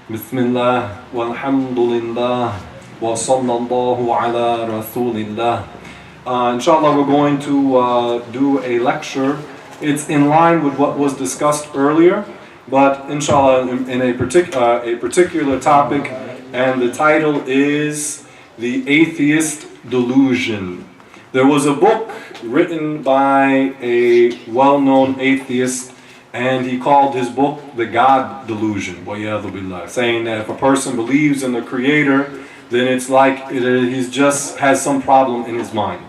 Bismillah, walhamdulillah, wa sallallahu ala rasulillah. Inshallah, we're going to do a lecture. It's in line with what was discussed earlier, but inshallah in a particular topic, and the title is The Atheist Delusion. There was a book written by a well-known atheist, and he called his book The God Delusion, saying that if a person believes in the Creator, then it's like he just has some problem in his mind.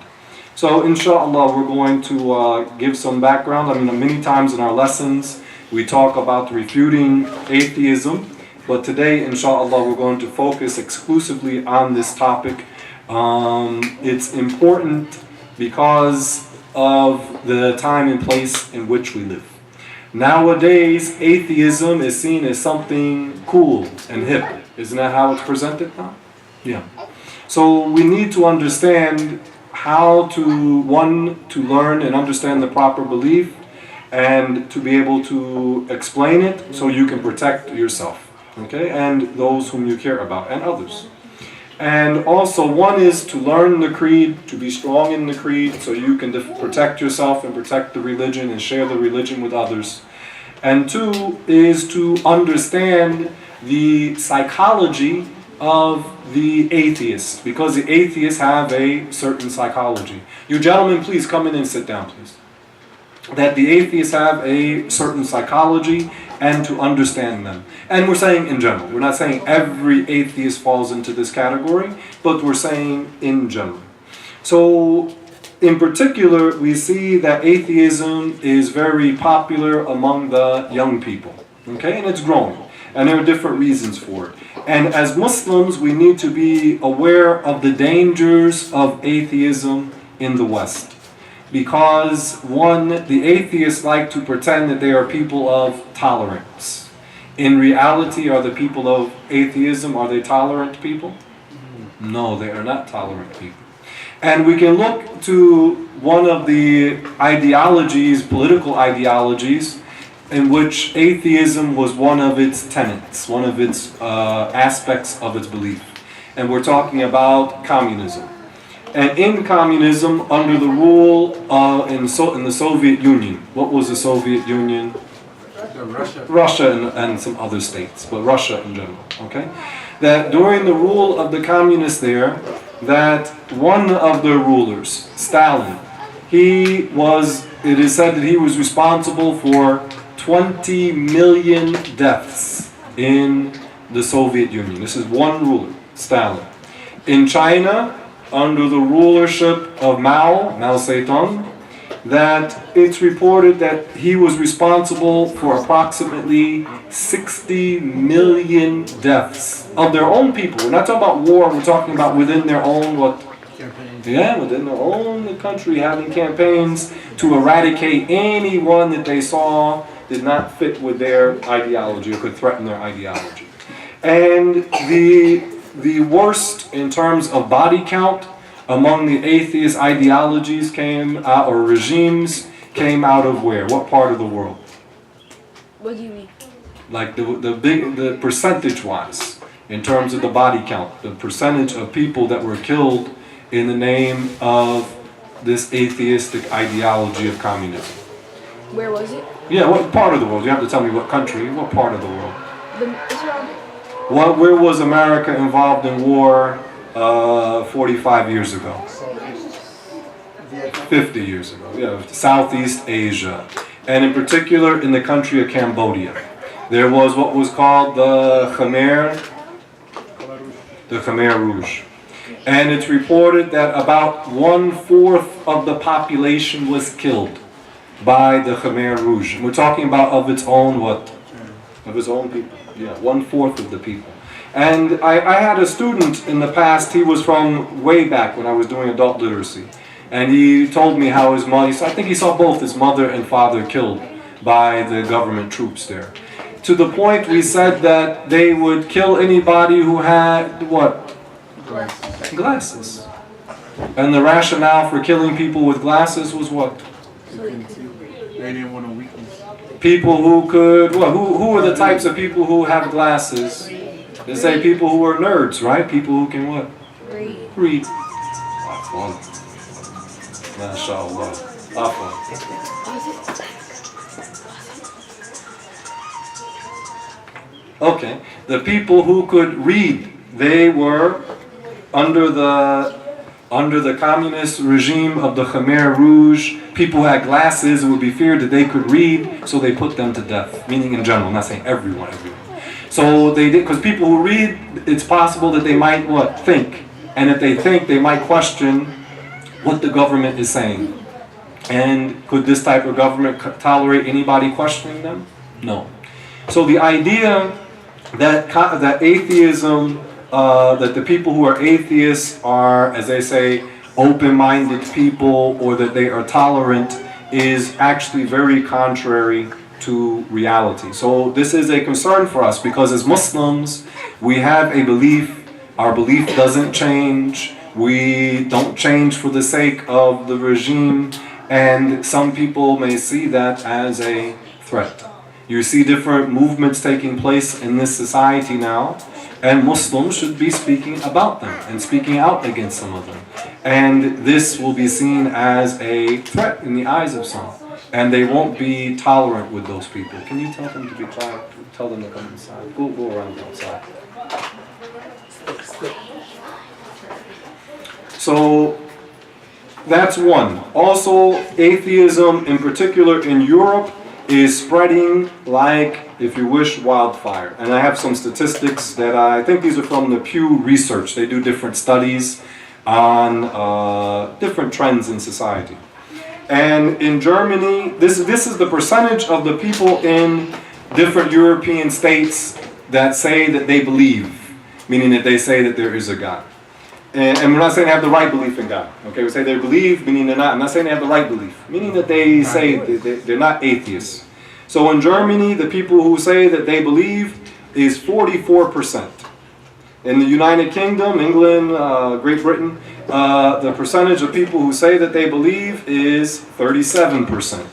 So inshallah, we're going to give some background. Many times in our lessons, we talk about refuting atheism, but today, inshallah, we're going to focus exclusively on this topic. It's important because of the time and place in which we live. Nowadays, atheism is seen as something cool and hip. Isn't that how it's presented now? Yeah. So we need to understand how to learn and understand the proper belief, and to be able to explain it so you can protect yourself, okay, and those whom you care about, and others. And also, one is to learn the creed, to be strong in the creed, so you can protect yourself and protect the religion and share the religion with others. And two is to understand the psychology of the atheists, because the atheists have a certain psychology. You gentlemen, please come in and sit down, please. That the atheists have a certain psychology, and to understand them. And we're saying in general. We're not saying every atheist falls into this category, but we're saying in general. So, in particular, we see that atheism is very popular among the young people. Okay? And it's growing. And there are different reasons for it. And as Muslims, we need to be aware of the dangers of atheism in the West. Because, one, the atheists like to pretend that they are people of tolerance. In reality, are the people of atheism, are they tolerant people? No, they are not tolerant people. And we can look to one of the ideologies, political ideologies, in which atheism was one of its tenets, one of its aspects of its belief. And we're talking about communism. And in communism, under the rule in the Soviet Union, what was the Soviet Union? Russia and some other states, but Russia in general. Okay, that during the rule of the communists there, that one of their rulers, Stalin, it is said that he was responsible for 20 million deaths in the Soviet Union. This is one ruler, Stalin. In China, under the rulership of Mao Zedong, that it's reported that he was responsible for approximately 60 million deaths of their own people. We're not talking about war, we're talking about within their own within their own country, having campaigns to eradicate anyone that they saw did not fit with their ideology or could threaten their ideology. And the worst in terms of body count among the atheist ideologies or regimes came out of where? What part of the world? What do you mean? Like the percentage-wise, in terms of the body count, the percentage of people that were killed in the name of this atheistic ideology of communism. Where was it? Yeah, what part of the world? You have to tell me what country, what part of the world. Israel. Where was America involved in war 45 years ago? 50 years ago, yeah, Southeast Asia. And in particular in the country of Cambodia. There was what was called the Khmer Rouge. And it's reported that about 1/4 of the population was killed by the Khmer Rouge. And we're talking about of its own what? Of its own people. Yeah, 1/4 of the people. And I had a student in the past, he was from way back when I was doing adult literacy. And he told me how his mother, I think he saw both his mother and father killed by the government troops there. To the point we said that they would kill anybody who had, what? Glasses. And the rationale for killing people with glasses was what? They didn't want to weaken. People who could, who are the types of people who have glasses? They say people who are nerds, right? People who can what? Read. That's one. MashaAllah. Afwan. Okay. The people who could read, they were under the communist regime of the Khmer Rouge. People who had glasses, it would be feared that they could read, so they put them to death. Meaning in general, I'm not saying everyone. So they did, because people who read, it's possible that they might what? Think. And if they think, they might question what the government is saying. And could this type of government tolerate anybody questioning them? No. So the idea that atheism, that the people who are atheists are, as they say, open-minded people, or that they are tolerant, is actually very contrary to reality. So this is a concern for us, because as Muslims, we have a belief. Our belief doesn't change. We don't change for the sake of the regime, and some people may see that as a threat. You see different movements taking place in this society now, and Muslims should be speaking about them and speaking out against some of them. And this will be seen as a threat in the eyes of some, and they won't be tolerant with those people. Can you tell them to be quiet? Tell them to come inside. Go around outside. So that's one. Also, atheism in particular in Europe is spreading like, if you wish, wildfire. And I have some statistics that I think these are from the Pew Research. They do different studies on different trends in society. And in Germany, this is the percentage of the people in different European states that say that they believe, meaning that they say that there is a God. And we're not saying they have the right belief in God. Okay, we say they believe, meaning they're not. I'm not saying they have the right belief, meaning that they say they're not atheists. So in Germany, the people who say that they believe is 44%. In the United Kingdom, England, Great Britain, the percentage of people who say that they believe is 37%.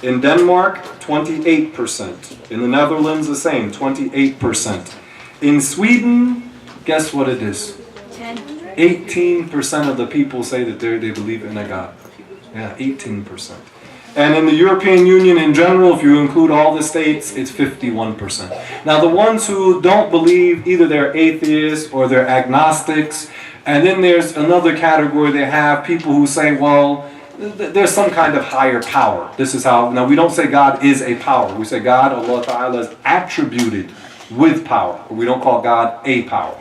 In Denmark, 28%. In the Netherlands, the same, 28%. In Sweden, guess what it is? 18% of the people say that they believe in a God. Yeah, 18%. And in the European Union in general, if you include all the states, it's 51%. Now the ones who don't believe, either they're atheists or they're agnostics, and then there's another category they have, people who say, well, there's some kind of higher power. This is how, now we don't say God is a power. We say God, Allah Ta'ala, is attributed with power. We don't call God a power.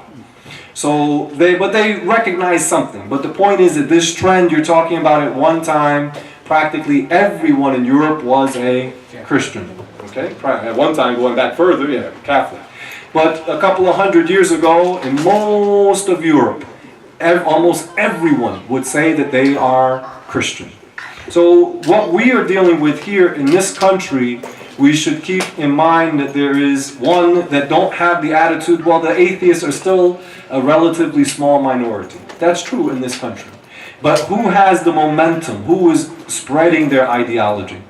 So they recognize something. But the point is that this trend you're talking about, at one time, practically everyone in Europe was a Christian. Okay, at one time, going back further, yeah, Catholic. But a couple of hundred years ago, in most of Europe, almost everyone would say that they are Christian. So what we are dealing with here in this country, we should keep in mind that there is one that don't have the attitude, well, the atheists are still a relatively small minority. That's true in this country. But who has the momentum? Who is spreading their ideology?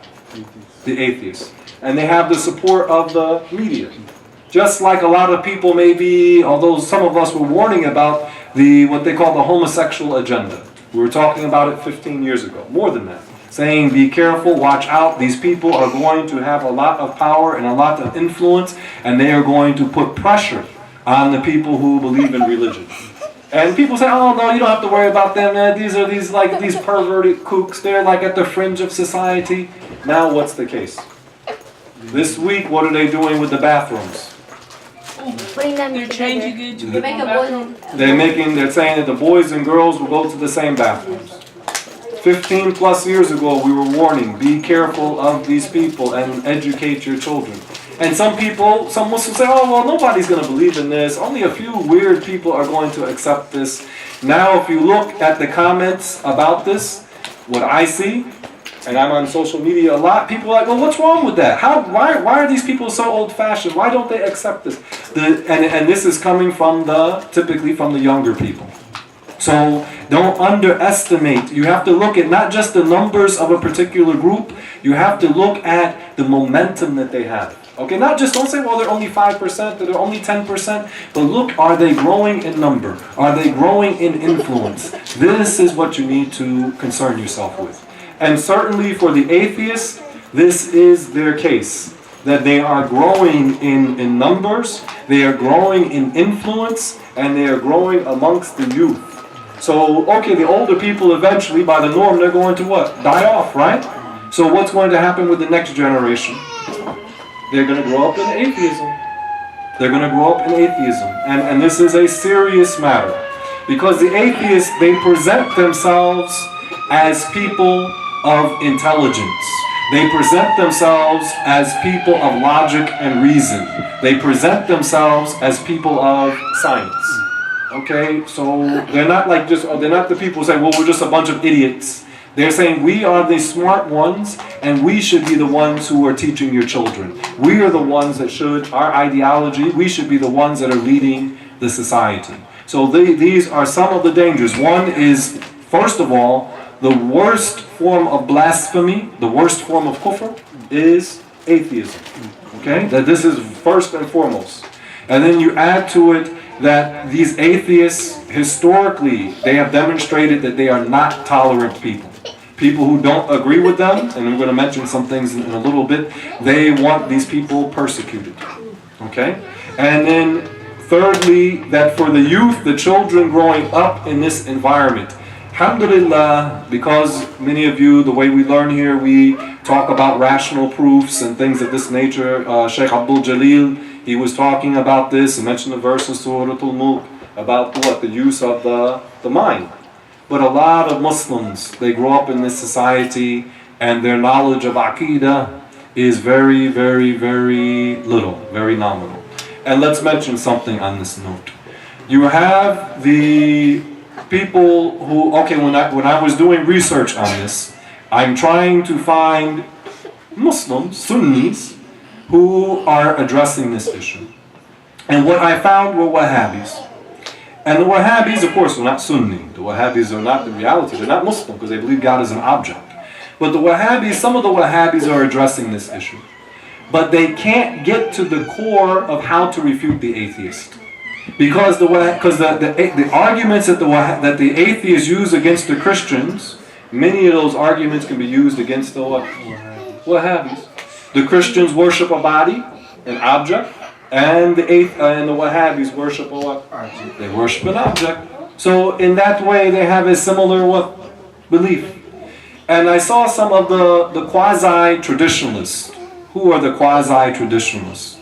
The atheists. And they have the support of the media. Just like a lot of people maybe, although some of us were warning about what they call the homosexual agenda. We were talking about it 15 years ago, more than that. Saying, be careful, watch out, these people are going to have a lot of power and a lot of influence, and they are going to put pressure on the people who believe in religion. And people say, oh no, you don't have to worry about them, man. These are these perverted kooks, they're like at the fringe of society. Now what's the case? This week, what are they doing with the bathrooms? Putting them They're together. changing it to They make a boy. They're saying that the boys and girls will go to the same bathrooms. 15 plus years ago, we were warning, be careful of these people and educate your children. And some Muslims say, oh, well, nobody's going to believe in this. Only a few weird people are going to accept this. Now, if you look at the comments about this, what I see, and I'm on social media a lot, people are like, well, what's wrong with that? Why are these people so old-fashioned? Why don't they accept this? And this is coming from typically from the younger people. So don't underestimate. You have to look at not just the numbers of a particular group, you have to look at the momentum that they have. Okay, not just, don't say, well, they're only 5%, they're only 10%, but look, are they growing in number? Are they growing in influence? This is what you need to concern yourself with. And certainly for the atheists, this is their case, that they are growing in numbers, they are growing in influence, and they are growing amongst the youth. So, okay, the older people eventually, by the norm, they're going to what? Die off, right? So what's going to happen with the next generation? They're going to grow up in atheism. They're going to grow up in atheism. And this is a serious matter. Because the atheists, they present themselves as people of intelligence. They present themselves as people of logic and reason. They present themselves as people of science. Okay, so they're not like they're not the people who say, well, we're just a bunch of idiots. They're saying we are the smart ones, and we should be the ones who are teaching your children. We are the ones that our ideology, we should be the ones that are leading the society. So these are some of the dangers. One is, first of all, the worst form of blasphemy, the worst form of kufr, is atheism. Okay? That this is first and foremost. And then you add to it that these atheists, historically, they have demonstrated that they are not tolerant people. People who don't agree with them, and I'm going to mention some things in a little bit, they want these people persecuted. Okay? And then thirdly, that for the youth, the children growing up in this environment, alhamdulillah, because many of you, the way we learn here, we talk about rational proofs and things of this nature. Sheikh Abdul Jalil, he was talking about this and mentioned the verse in Surah Al-Mulk about what? The use of the mind. But a lot of Muslims, they grow up in this society and their knowledge of Aqidah is very, very, very little, very nominal. And let's mention something on this note. You have the people who, okay, when I was doing research on this, I'm trying to find Muslims, Sunnis, who are addressing this issue. And what I found were Wahhabis. And the Wahhabis, of course, are not Sunni. The Wahhabis are not the reality. They're not Muslim because they believe God is an object. But the Wahhabis, some of the Wahhabis are addressing this issue. But they can't get to the core of how to refute the atheist. Because the arguments that the atheists use against the Christians, many of those arguments can be used against the Wahhabis. The Christians worship a body, an object, and the Wahhabis worship a what? They worship an object. So in that way, they have a similar belief. And I saw some of the quasi-traditionalists. Who are the quasi-traditionalists?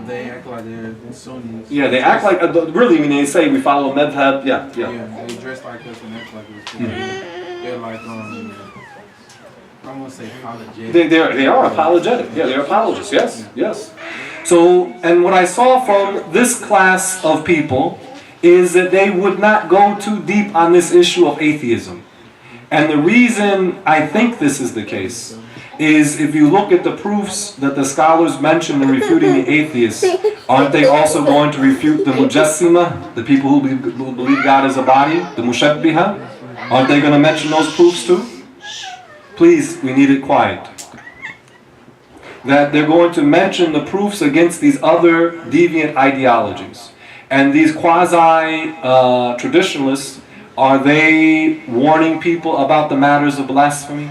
They act like they're Sunnis. Yeah, they act like, really, when they say we follow madhab, yeah. Yeah, they dress like us and act like us. They're like, I won't say apologetic. They are apologetic. Yeah, they're apologists. Yes. So, and what I saw from this class of people is that they would not go too deep on this issue of atheism. And the reason I think this is the case is if you look at the proofs that the scholars mention in refuting the atheists, aren't they also going to refute the Mujassima, the people who believe God is a body, the Mushabbiha? Aren't they going to mention those proofs too? Please, we need it quiet. That they're going to mention the proofs against these other deviant ideologies. And these quasi-traditionalists, are they warning people about the matters of blasphemy?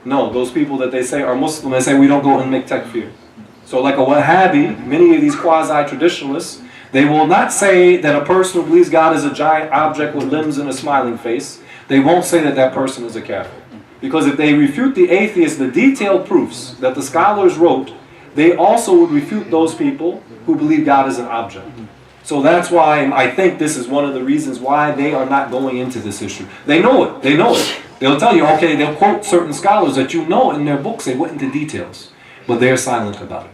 No, those people that they say are Muslim, they say we don't go and make takfir. So like a Wahhabi, many of these quasi-traditionalists, they will not say that a person who believes God is a giant object with limbs and a smiling face. They won't say that that person is a kafir. Because if they refute the atheists, the detailed proofs that the scholars wrote, they also would refute those people who believe God is an object. So that's why I think this is one of the reasons why they are not going into this issue. They know it. They'll tell you, okay, they'll quote certain scholars that you know in their books, they went into details. But they're silent about it.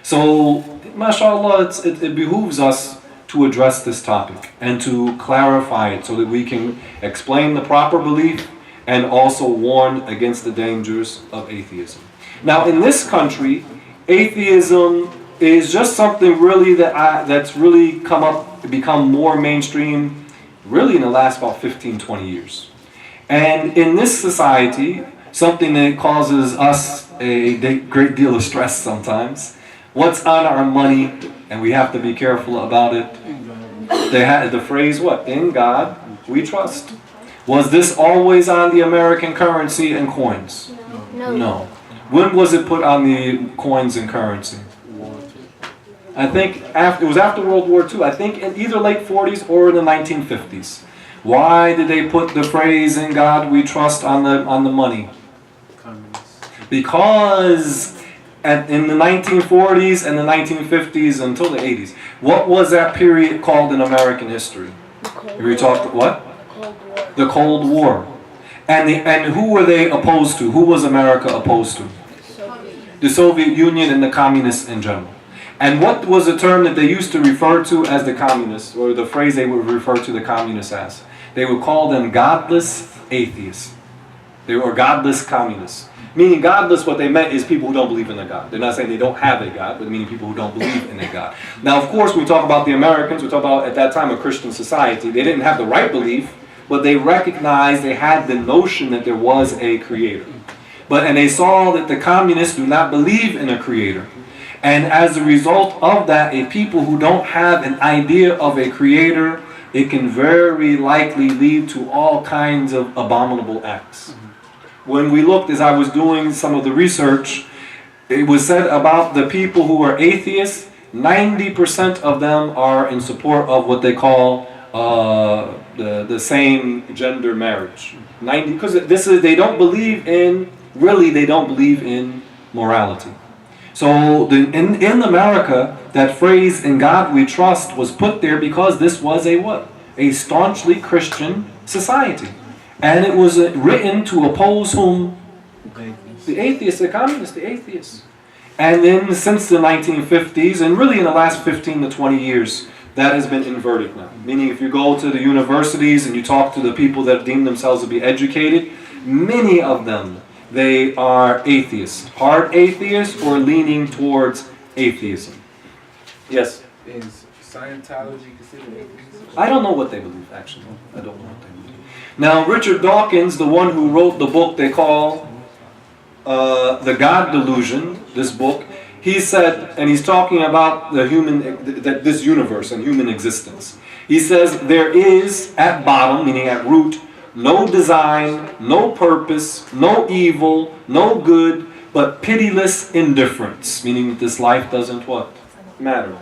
So, mashallah, it behooves us to address this topic and to clarify it so that we can explain the proper belief and also warn against the dangers of atheism. Now, in this country, atheism is just something really that's really become more mainstream really in the last about 15, 20 years. And in this society, something that causes us a great deal of stress sometimes. What's on our money, and we have to be careful about it. They had the phrase, what? In God we trust. Was this always on the American currency and coins? No. When was it put on the coins and currency? I think it was after World War II. I think in either late 40s or in the 1950s. Why did they put the phrase "In God we trust" on the money? Because in the 1940s and the 1950s until the 80s, what was that period called in American history? We talked what? The Cold War. And who were they opposed to? Who was America opposed to? The Soviet Union and the communists in general. And what was the term that they used to refer to as the communists, or the phrase they would refer to the communists as? They would call them godless atheists. They were godless communists. Meaning godless, what they meant is people who don't believe in a God. They're not saying they don't have a God, but meaning people who don't believe in a God. Now, of course, we talk about the Americans, we talk about at that time a Christian society. They didn't have the right belief, but they recognized, they had the notion that there was a creator. And they saw that the communists do not believe in a creator. And as a result of that, a people who don't have an idea of a creator, it can very likely lead to all kinds of abominable acts. When we looked, as I was doing some of the research, it was said about the people who are atheists, 90% of them are in support of what they call the same gender marriage. 90, because they don't believe in, really they don't believe in morality. So in America, that phrase "In God we trust" was put there because this was a what? A staunchly Christian society. And it was written to oppose whom? The atheists, the communists, the atheists. And then since the 1950s, and really in the last 15 to 20 years, that has been inverted now. Meaning if you go to the universities and you talk to the people that deem themselves to be educated, many of them, they are atheists. Hard atheists or leaning towards atheism. Yes? Is Scientology considered atheism? I don't know what they believe, actually. I don't know what they believe. Now, Richard Dawkins, the one who wrote the book they call The God Delusion, this book, he said, and he's talking about this universe and human existence. He says, there is, at bottom, meaning at root, no design, no purpose, no evil, no good, but pitiless indifference, meaning this life doesn't what? Matter.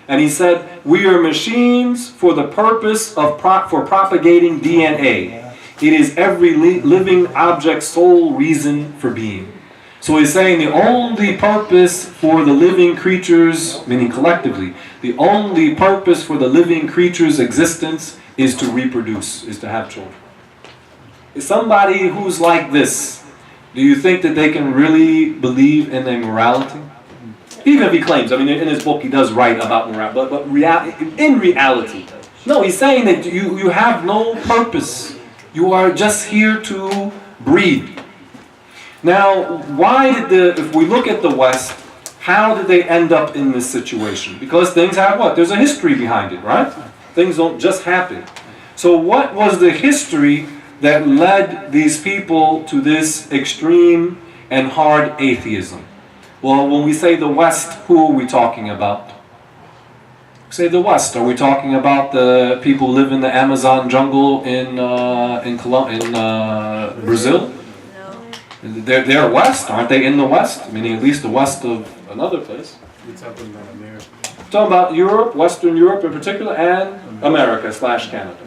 And he said, we are machines for the purpose of for propagating DNA. It is every living object's sole reason for being. So he's saying the only purpose for the living creatures, meaning collectively, the only purpose for the living creature's existence is to reproduce, is to have children. Is somebody who's like this, do you think that they can really believe in their morality? Even if he claims, I mean, in his book he does write about morality, but in reality, no, he's saying that you have no purpose. You are just here to breed. Now, if we look at the West, how did they end up in this situation? Because things have what? There's a history behind it, right? Things don't just happen. So what was the history that led these people to this extreme and hard atheism? Well, when we say the West, who are we talking about? Say the West. Are we talking about the people who live in the Amazon jungle in Brazil? They're West, aren't they? In the West, meaning at least the west of another place. We're talking about America. We're talking about Europe, Western Europe in particular, and America/Canada.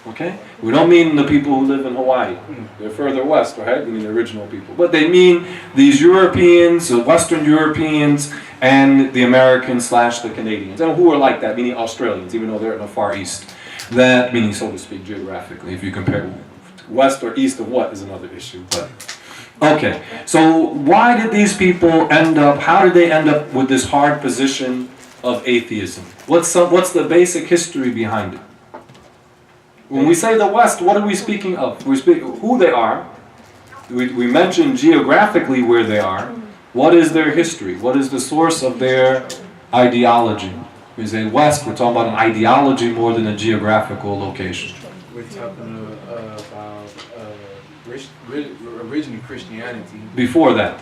Okay? We don't mean the people who live in Hawaii. They're further west, right? We mean the original people. But they mean these Europeans, the Western Europeans, and the Americans/the Canadians. And who are like that, meaning Australians, even though they're in the Far East. That, meaning so to speak, geographically. If you compare west or east of what is another issue. But okay, so why did these people how did they end up with this hard position of atheism? What's the basic history behind it? When we say the West, what are we speaking of? We speak who they are. We mention geographically where they are. What is their history? What is the source of their ideology? When we say West, we're talking about an ideology more than a geographical location. We're talking about originally Christianity. Before that.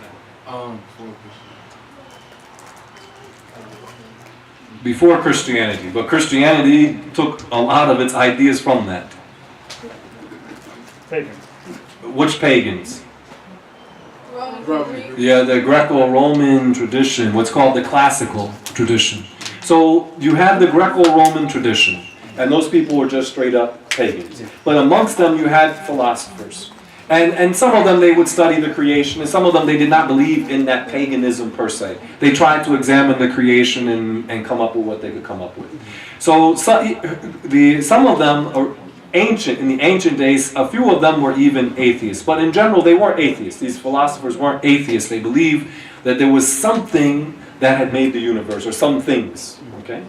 Before Christianity, but Christianity took a lot of its ideas from that. Pagans. Which pagans? Roman. Yeah, the Greco-Roman tradition, what's called the classical tradition. So you have the Greco-Roman tradition, and those people were just straight up pagans. But amongst them you had philosophers. And some of them they would study the creation, and some of them they did not believe in that paganism per se. They tried to examine the creation and come up with what they could come up with. So some of them are ancient, in the ancient days, a few of them were even atheists. But in general they weren't atheists. These philosophers weren't atheists. They believed that there was something that had made the universe, or some things. Okay?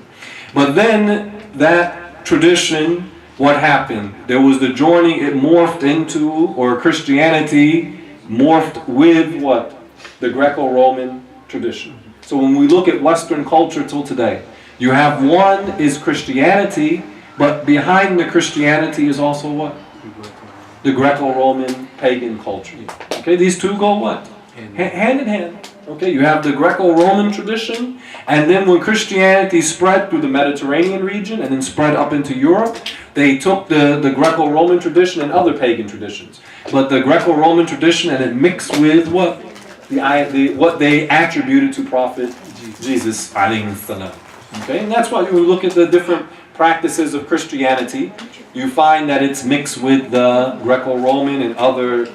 But then that tradition, what happened? There was the joining, it morphed into, or Christianity morphed with what? The Greco-Roman tradition. So when we look at Western culture till today, you have one is Christianity, but behind the Christianity is also what? The Greco-Roman pagan culture. Okay, these two go what? Hand in hand. Okay, you have the Greco-Roman tradition, and then when Christianity spread through the Mediterranean region and then spread up into Europe, they took the Greco-Roman tradition and other pagan traditions. But the Greco-Roman tradition, and it mixed with what? What they attributed to Prophet Jesus. Okay, and that's why when you look at the different practices of Christianity, you find that it's mixed with the Greco-Roman and other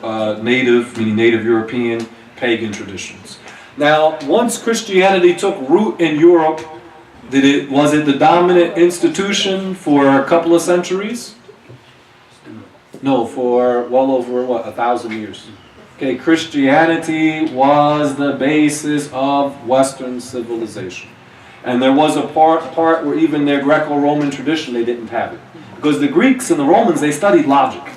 native European pagan traditions. Now, once Christianity took root in Europe, was it the dominant institution for a couple of centuries? No, for well over 1,000 years. Okay, Christianity was the basis of Western civilization. And there was a part where even their Greco-Roman tradition, they didn't have it. Because the Greeks and the Romans, they studied logic.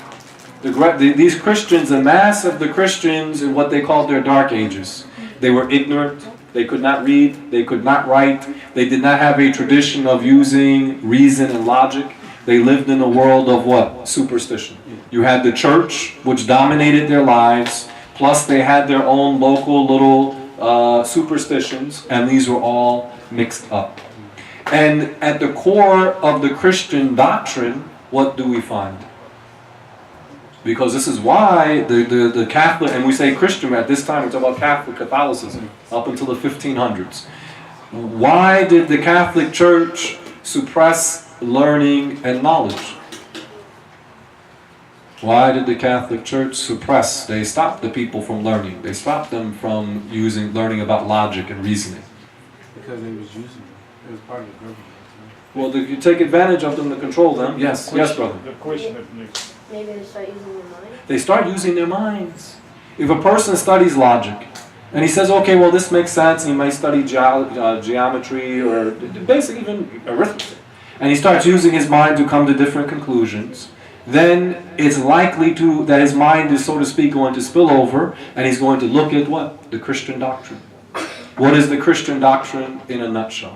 These Christians, the mass of the Christians in what they called their Dark Ages, they were ignorant, they could not read, they could not write, they did not have a tradition of using reason and logic. They lived in a world of what? Superstition. You had the church, which dominated their lives, plus they had their own local little superstitions, and these were all mixed up. And at the core of the Christian doctrine, what do we find? Because this is why the Catholic, and we say Christian at this time, we're talking about Catholicism, up until the 1500s. Why did the Catholic Church suppress learning and knowledge? Why did the Catholic Church suppress? They stopped the people from learning. They stopped them from learning about logic and reasoning. Because they was using it. It was part of the government. Well, you take advantage of them to control them. Yes, yes, brother. The question that Maybe they start using their mind. They start using their minds. If a person studies logic, and he says, okay, well, this makes sense, and he might study geometry, or basically even arithmetic, and he starts using his mind to come to different conclusions, then it's likely that his mind is, so to speak, going to spill over, and he's going to look at what? The Christian doctrine. What is the Christian doctrine in a nutshell?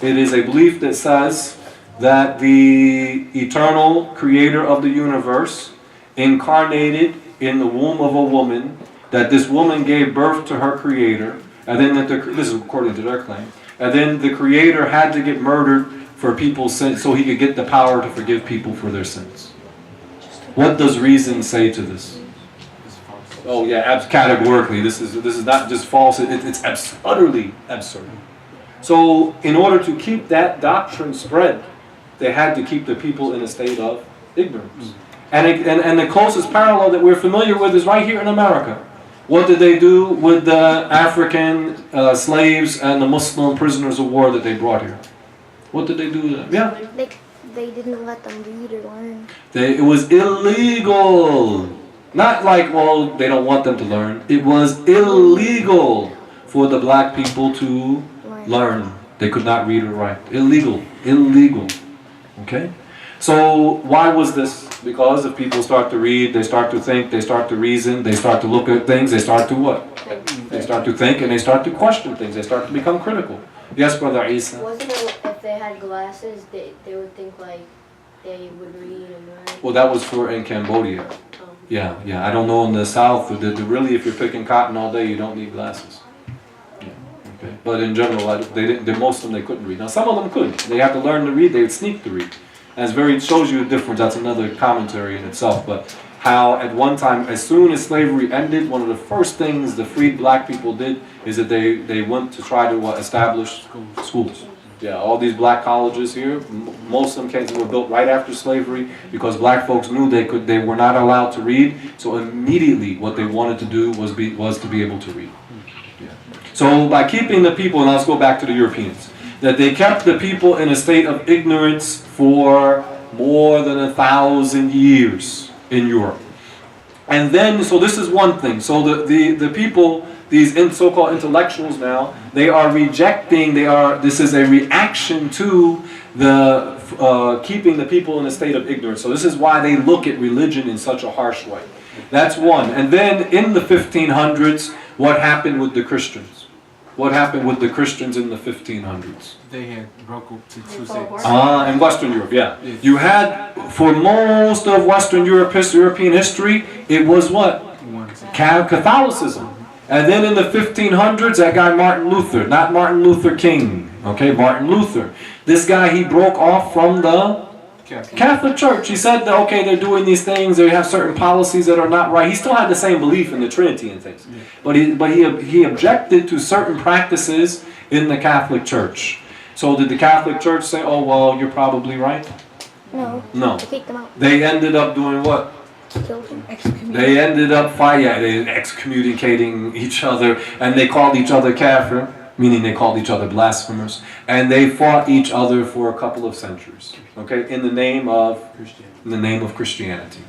It is a belief that says that the eternal creator of the universe incarnated in the womb of a woman, that this woman gave birth to her creator, and then this is according to their claim, and then the creator had to get murdered for people's sins so he could get the power to forgive people for their sins. What does reason say to this? Oh yeah, categorically, this is not just false, it's utterly absurd. So in order to keep that doctrine spread, they had to keep the people in a state of ignorance. And the closest parallel that we're familiar with is right here in America. What did they do with the African slaves and the Muslim prisoners of war that they brought here? What did they do to them? Yeah. They didn't let them read or learn. It was illegal. Not like, well, they don't want them to learn. It was illegal for the black people to learn. They could not read or write. Illegal. Okay? So why was this? Because if people start to read, they start to think, they start to reason, they start to look at things, they start to what? They start to think and they start to question things. They start to become critical. Yes, Brother Isa? Wasn't it if they had glasses, they would think like they would read and write. Well, that was for in Cambodia. Um, Yeah. I don't know in the South. Really, if you're picking cotton all day, you don't need glasses. Yeah. Okay. But in general, they didn't. Most of them they couldn't read. Now, some of them could. They have to learn to read. They would sneak to read. And it shows you a difference. That's another commentary in itself. But how at one time, as soon as slavery ended, one of the first things the freed black people did is that they went to try to establish schools. Yeah, all these black colleges here, most of them were built right after slavery because black folks knew they were not allowed to read. So immediately, what they wanted to do was to be able to read. Yeah. So by keeping the people, and let's go back to the Europeans, that they kept the people in a state of ignorance for more than 1,000 years in Europe. And then, so this is one thing. So the people, these so-called intellectuals now, they are rejecting, this is a reaction to the keeping the people in a state of ignorance. So this is why they look at religion in such a harsh way. That's one. And then in the 1500s, what happened with the Christians? What happened with the Christians in the 1500s? They had broke up to two sects. In Western Europe, yeah. You had, for most of Western European history, it was what? Catholicism. And then in the 1500s, that guy Martin Luther, not Martin Luther King, okay, Martin Luther. This guy, he broke off from the Catholic Church. He said that, okay, they're doing these things, they have certain policies that are not right. He still had the same belief in the Trinity and things. But he objected to certain practices in the Catholic Church. So did the Catholic Church say, oh, well, you're probably right? No. No. They kicked them out. They ended up doing what? Killed them. They ended up they excommunicating each other, and they called each other kafir, meaning they called each other blasphemers, and they fought each other for a couple of centuries, okay, in the name of Christianity.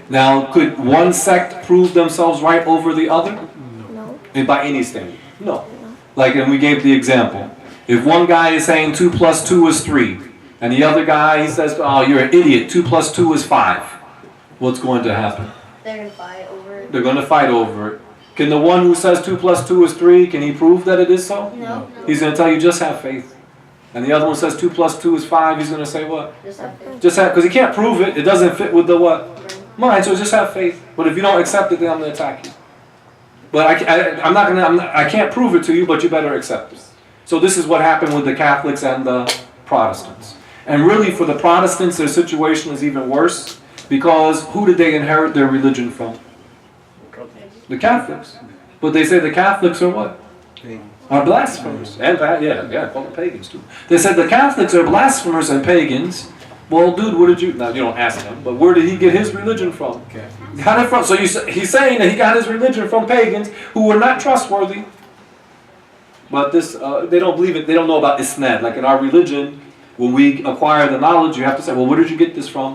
Now, could one sect prove themselves right over the other? No. By any standard? No. Like, and we gave the example. If one guy is saying 2 + 2 is 3, and the other guy, he says, oh, you're an idiot, 2 + 2 is 5. What's going to happen? They're going to fight over it. They're going to fight over it. Can the one who says 2 + 2 is 3, can he prove that it is so? No. He's going to tell you, just have faith. And the other one says 2 + 2 is 5, he's going to say what? Just have faith. Just have, because he can't prove it. It doesn't fit with the what? Mind, so just have faith. But if you don't accept it, then I'm going to attack you. But I can't prove it to you, but you better accept it. So this is what happened with the Catholics and the Protestants. And really for the Protestants, their situation is even worse, because who did they inherit their religion from? The Catholics. But they say the Catholics are what? Are blasphemers. And call them pagans too. They said the Catholics are blasphemers and pagans. Well, dude, what did you... Now, you don't ask him, but where did he get his religion from? Got it from... So he's saying that he got his religion from pagans who were not trustworthy. But this, they don't believe it. They don't know about isnad. Like in our religion, when we acquire the knowledge, you have to say, well, where did you get this from?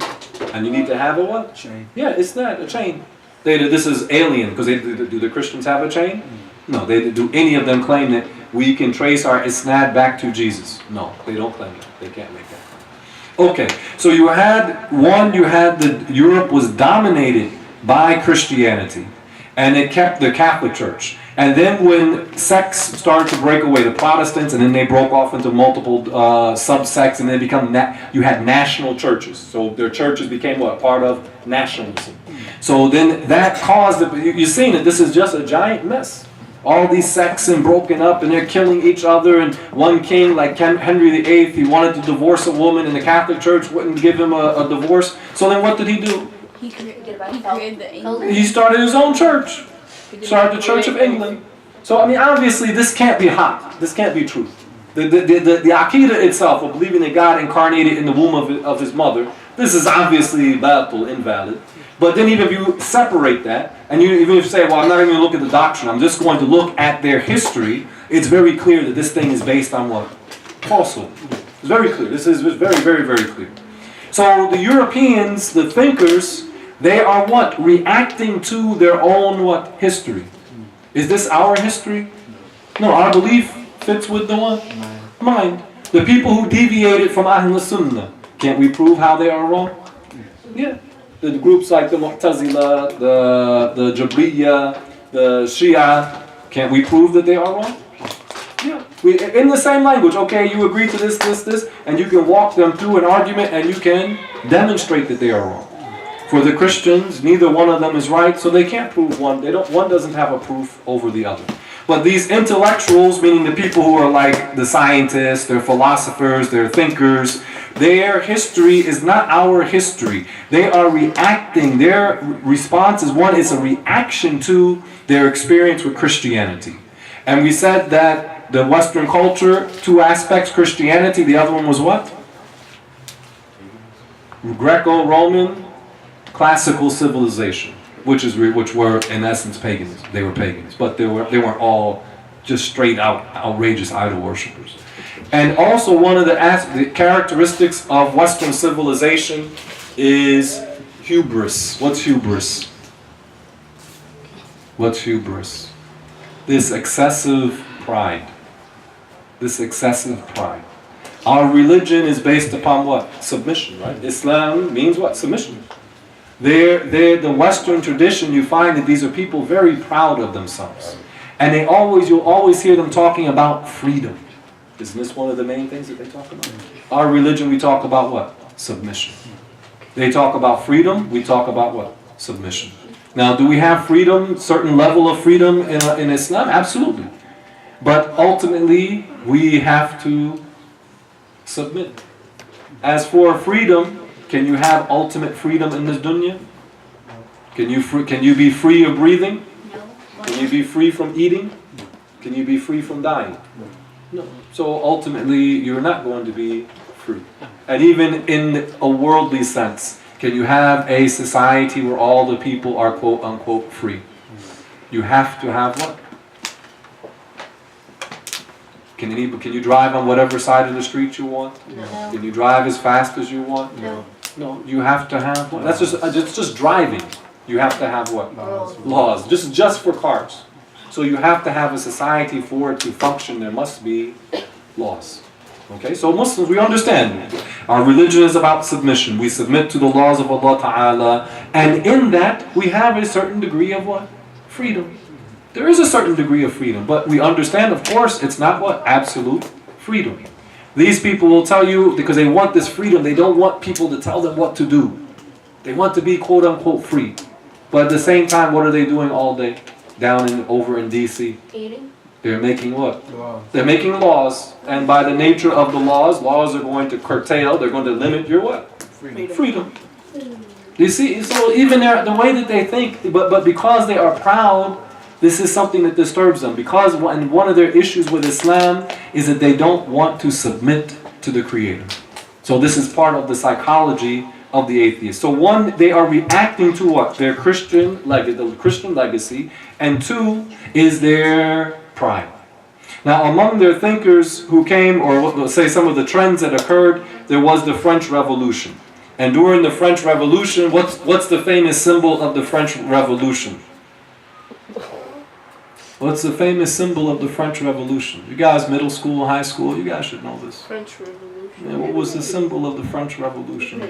And you need to have a what? Chain. Yeah, isnad, a chain. This is alien, because do the Christians have a chain? No, do any of them claim that we can trace our isnad back to Jesus? No, they don't claim it. They can't make that claim. Okay, so Europe was dominated by Christianity, and it kept the Catholic Church. And then when sects started to break away, the Protestants, and then they broke off into multiple subsects, and then you had national churches. So their churches became what? Part of nationalism. So then that caused, you've seen it, this is just a giant mess. All these sects and broken up, and they're killing each other, and one king like Henry VIII, he wanted to divorce a woman, and the Catholic Church wouldn't give him a divorce. So then what did he do? He created the England. He started his own church. Started the Church of England. So, I mean, obviously, this can't be hot. This can't be true. The Aqidah itself, of believing that God incarnated in the womb of his mother, this is obviously batil, invalid. But then even if you separate that, and even if you say, well, I'm not even going to look at the doctrine, I'm just going to look at their history, it's very clear that this thing is based on what? Falsehood. It's very clear. This is very, very, very clear. So the Europeans, the thinkers, they are what? Reacting to their own what? History. Is this our history? No, our belief fits with the what? Mind. The people who deviated from Ahl Sunnah, can't we prove how they are wrong? Yeah. The groups like the Mu'tazila, the Jabriya, the Shia, can't we prove that they are wrong? Yeah. In the same language, okay, you agree to this, and you can walk them through an argument and you can demonstrate that they are wrong. For the Christians, neither one of them is right, so they can't prove one. One doesn't have a proof over the other. But these intellectuals, meaning the people who are like the scientists, they're philosophers, they're thinkers, their history is not our history. They are reacting. Their response is one, it's a reaction to their experience with Christianity. And we said that the Western culture, two aspects, Christianity, the other one was what? Greco-Roman classical civilization, which were in essence pagans. They were pagans, but they weren't all just straight out outrageous idol worshippers. And also one of the characteristics of Western civilization is hubris. What's hubris? What's hubris? This excessive pride. This excessive pride. Our religion is based upon what? Submission, right? Islam means what? Submission. The Western tradition, you find that these are people very proud of themselves. And you'll always hear them talking about freedom. Isn't this one of the main things that they talk about? Our religion, we talk about what? Submission. They talk about freedom, we talk about what? Submission. Now, do we have freedom, certain level of freedom in Islam? Absolutely. But ultimately, we have to submit. As for freedom, can you have ultimate freedom in this dunya? Can you be free of breathing? No. Can you be free from eating? Can you be free from dying? No. So ultimately, you're not going to be free. And even in a worldly sense, can you have a society where all the people are quote unquote free? You have to have what? Can you drive on whatever side of the street you want? No. Can you drive as fast as you want? No. No, you have to have what? That's just driving. You have to have what? Laws. Just for cars. So you have to have a society for it to function. There must be laws. Okay, so Muslims, we understand. Our religion is about submission. We submit to the laws of Allah Ta'ala. And in that, we have a certain degree of what? Freedom. There is a certain degree of freedom. But we understand, of course, it's not what? Absolute freedom. These people will tell you, because they want this freedom, they don't want people to tell them what to do. They want to be quote unquote free. But at the same time, what are they doing all day? Over in DC? Eating. They're making what? Laws. They're making laws. And by the nature of the laws are going to curtail, they're going to limit your what? Freedom. You see, so even the way that they think, but because they are proud, this is something that disturbs them. Because one of their issues with Islam is that they don't want to submit to the Creator. So this is part of the psychology of the atheists. So one, they are reacting to what? Their Christian legacy. And two, is their pride. Now among their thinkers who came, or let's say some of the trends that occurred, there was the French Revolution. And during the French Revolution, what's the famous symbol of the French Revolution? What's the famous symbol of the French Revolution? You guys, middle school, high school, you guys should know this. French Revolution. Yeah, what was the symbol of the French Revolution?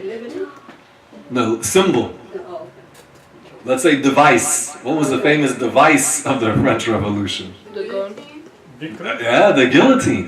No, symbol. Let's say device. What was the famous device of the French Revolution? The gun. Yeah, the guillotine.